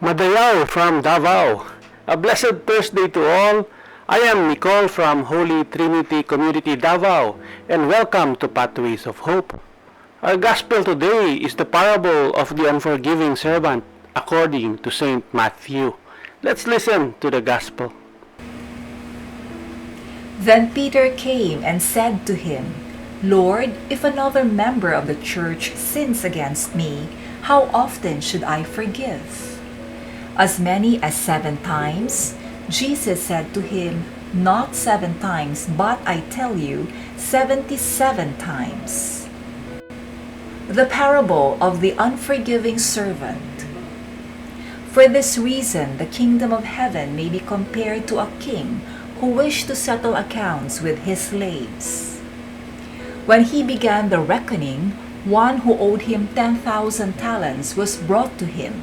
Madayaw from Davao. A blessed Thursday to all. I am Nicole from Holy Trinity Community Davao, and welcome to Pathways of Hope. Our gospel today is the parable of the unforgiving servant according to Saint Matthew. Let's listen to the gospel. Then Peter came and said to him, Lord, if another member of the church sins against me, how often should I forgive? As many as 7 times? Jesus said to him, Not 7 times, but I tell you, 77 times. The parable of the unforgiving servant. For this reason, the kingdom of heaven may be compared to a king who wished to settle accounts with his slaves. When he began the reckoning, one who owed him 10,000 talents was brought to him.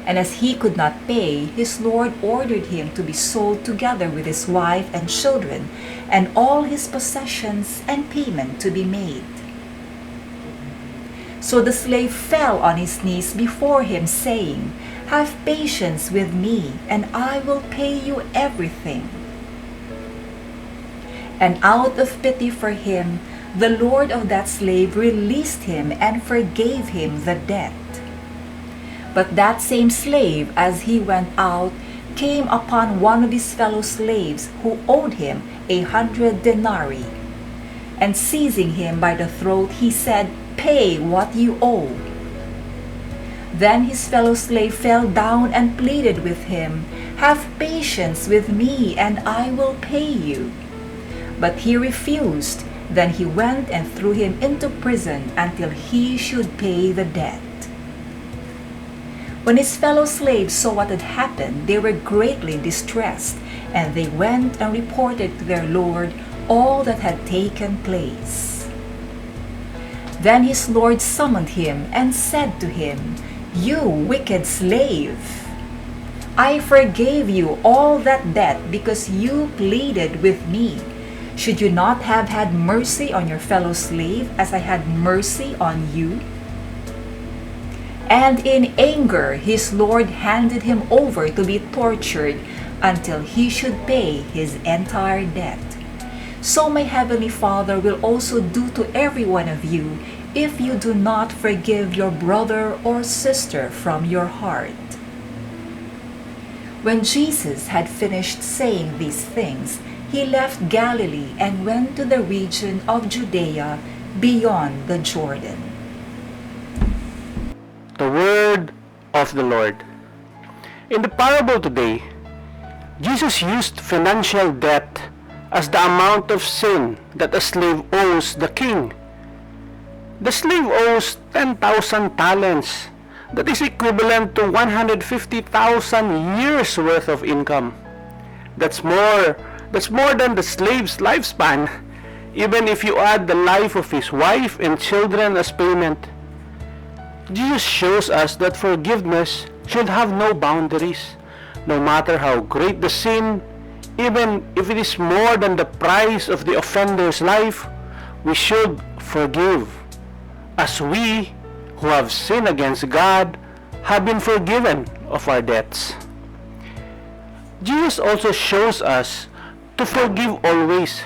And as he could not pay, his lord ordered him to be sold together with his wife and children, and all his possessions, and payment to be made. So the slave fell on his knees before him, saying, Have patience with me, and I will pay you everything. And out of pity for him, the lord of that slave released him and forgave him the debt. But that same slave, as he went out, came upon one of his fellow slaves who owed him 100 denarii. And seizing him by the throat, he said, Pay what you owe. Then his fellow slave fell down and pleaded with him, Have patience with me, and I will pay you. But he refused. Then he went and threw him into prison until he should pay the debt. When his fellow slaves saw what had happened, they were greatly distressed, and they went and reported to their lord all that had taken place. Then his lord summoned him and said to him, You wicked slave! I forgave you all that debt because you pleaded with me. Should you not have had mercy on your fellow slave as I had mercy on you? And in anger his lord handed him over to be tortured until he should pay his entire debt. So my heavenly Father will also do to every one of you if you do not forgive your brother or sister from your heart. When Jesus had finished saying these things, he left Galilee and went to the region of Judea beyond the Jordan. The word of the Lord. In the parable today, Jesus used financial debt as the amount of sin that a slave owes the king. The slave owes 10,000 talents. That is equivalent to 150,000 years worth of income. That's more than the slave's lifespan, even if you add the life of his wife and children as payment. Jesus shows us that forgiveness should have no boundaries. No matter how great the sin, even if it is more than the price of the offender's life, we should forgive, as we who have sinned against God have been forgiven of our debts. Jesus also shows us to forgive always.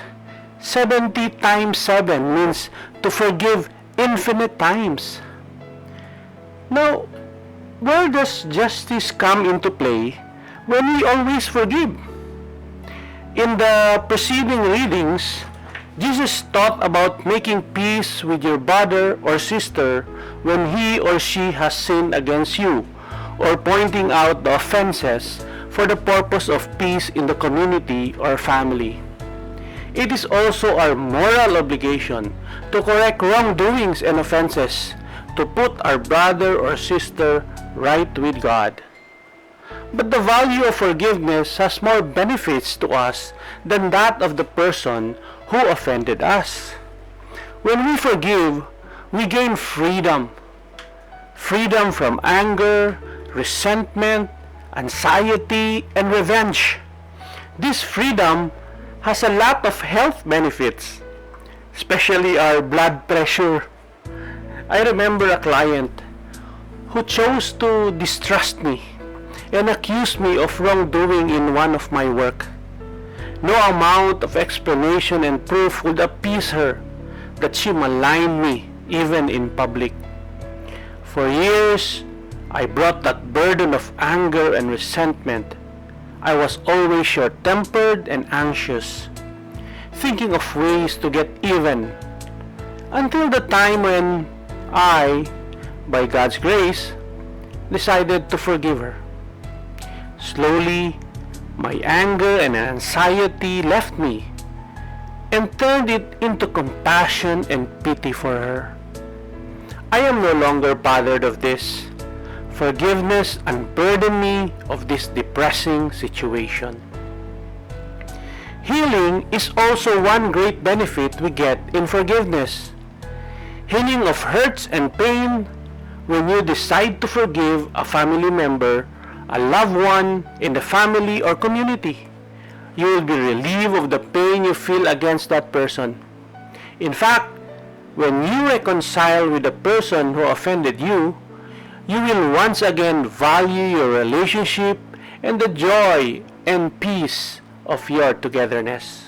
70 times 7 means to forgive infinite times. Now, where does justice come into play when we always forgive? In the preceding readings, Jesus taught about making peace with your brother or sister when he or she has sinned against you, or pointing out the offenses for the purpose of peace in the community or family. It is also our moral obligation to correct wrongdoings and offenses, to put our brother or sister right with God. But the value of forgiveness has more benefits to us than that of the person who offended us. When we forgive, we gain freedom. Freedom from anger, resentment, anxiety, and revenge. This freedom has a lot of health benefits, especially our blood pressure. I remember a client who chose to distrust me and accuse me of wrongdoing in one of my work. No amount of explanation and proof would appease her that she maligned me even in public. For years, I brought that burden of anger and resentment. I was always short-tempered and anxious, thinking of ways to get even, until the time when I, by God's grace, decided to forgive her. Slowly, my anger and anxiety left me and turned it into compassion and pity for her. I am no longer bothered of this. Forgiveness unburdened me of this depressing situation. Healing is also one great benefit we get in forgiveness. Healing of hurts and pain when you decide to forgive a family member, a loved one in the family or community. You will be relieved of the pain you feel against that person. In fact, when you reconcile with the person who offended you, you will once again value your relationship and the joy and peace of your togetherness.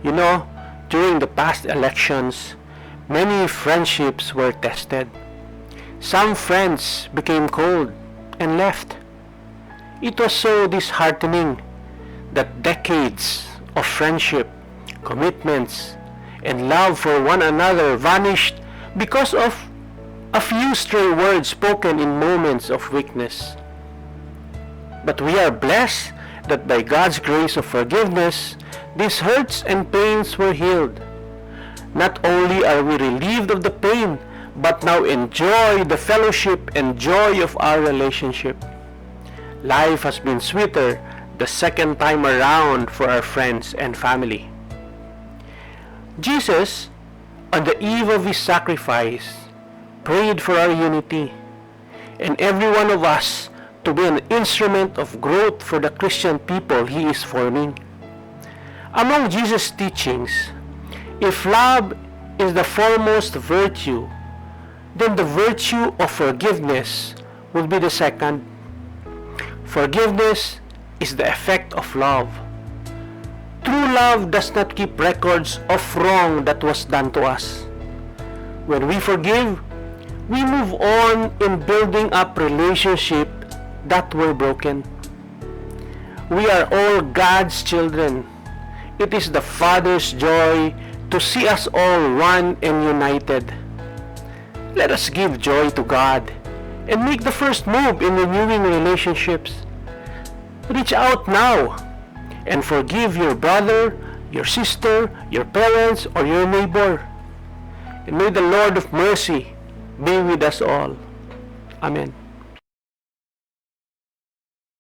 You know, during the past elections, many friendships were tested. Some friends became cold and left. It was so disheartening that decades of friendship, commitments, and love for one another vanished because of a few stray words spoken in moments of weakness. But we are blessed that by God's grace of forgiveness, these hurts and pains were healed. Not only are we relieved of the pain, but now enjoy the fellowship and joy of our relationship. Life has been sweeter the second time around for our friends and family. Jesus, on the eve of his sacrifice, prayed for our unity, and every one of us to be an instrument of growth for the Christian people he is forming. Among Jesus' teachings, if love is the foremost virtue, then the virtue of forgiveness will be the second. Forgiveness is the effect of love. True love does not keep records of wrong that was done to us. When we forgive, we move on in building up relationships that were broken. We are all God's children. It is the Father's joy to see us all one and united. Let us give joy to God and make the first move in renewing relationships. Reach out now and forgive your brother, your sister, your parents, or your neighbor. And may the Lord of mercy be with us all. Amen.